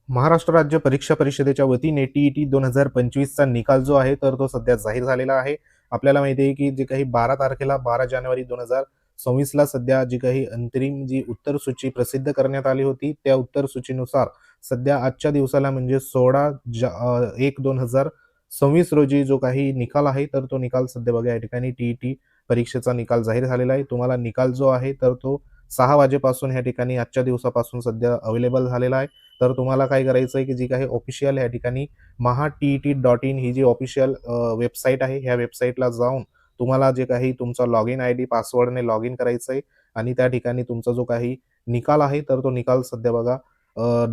महाराष्ट्र राज्य परीक्षा परिषदेच्या वतीने टी-ई-टी 2025चा निकाल जो आहे तर तो सध्या जाहीर झालेला आहे. आपल्याला माहिती आहे की जे काही 12 तारखेला 12 जानेवारी 2026ला सध्या जी काही अंतरिम जी उत्तर सूची प्रसिद्ध करण्यात आली होती, त्या उत्तर सूचीनुसार सध्या आजच्या दिवसाला म्हणजे 1/2026 रोजी जो काही निकाल आहे, तर तो निकाल सध्या बघा या ठिकाणी टी-ई-टी परीक्षेचा निकाल जाहीर झालेला आहे. तुम्हाला निकाल जो आहे तर तो 6 वाजेपासून या ठिकाणी आजच्या दिवसापासून सध्या अवेलेबल झालेला आहे. तर तुम्हाला काय करायचं आहे, की जी काही ऑफिशियल या ठिकाणी maha-tet.in ही जी ऑफिशियल वेबसाईट आहे, ह्या वेबसाईटला जाऊन तुम्हाला जे काही तुमचा लॉगिन आयडी, पासवर्डने लॉगिन करायचं आहे आणि त्या ठिकाणी तुमचा जो काही निकाल आहे, तर तो निकाल सध्या बघा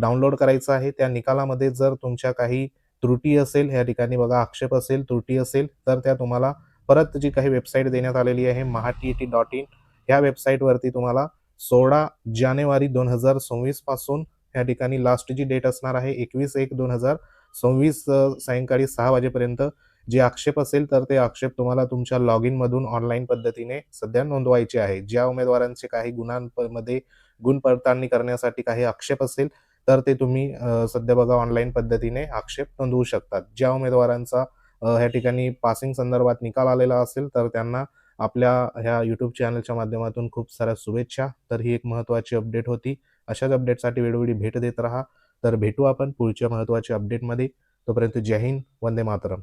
डाउनलोड करायचा आहे. त्या निकालामध्ये जर तुमच्या काही त्रुटी असेल, या ठिकाणी बघा आक्षेप असेल, त्रुटी असेल, तर त्या तुम्हाला परत जी काही वेबसाईट देण्यात आलेली आहे maha-tet.in ह्या वेबसाईटवरती तुम्हाला 16 जानेवारी 2026 पासून या ठिकाणी लास्ट जी डेट असणार आहे 21/1/2026 सायंकाळी 6 वाजेपर्यंत जे आक्षेप असेल, तर ते आक्षेप तुम्हाला तुमच्या लॉगिनमधून ऑनलाईन पद्धतीने सध्या नोंदवायचे आहे. ज्या उमेदवारांचे काही गुन्ह्यांमध्ये गुण पडताळणी करण्यासाठी काही आक्षेप असेल, तर ते तुम्ही सध्या बघा ऑनलाईन पद्धतीने आक्षेप नोंदवू शकतात. ज्या उमेदवारांचा ह्या ठिकाणी पासिंग संदर्भात निकाल आलेला असेल, तर त्यांना आपल्या ह्या YouTube चॅनलच्या माध्यमातून खूप साऱ्या शुभेच्छा. तर ही एक महत्त्वाची अपडेट होती. अशाच अपडेटसाठी वेळोवेळी भेट देत राहा. तर भेटू आपण पुढच्या महत्त्वाच्या अपडेटमध्ये. तोपर्यंत जय हिंद, वंदे मातरम.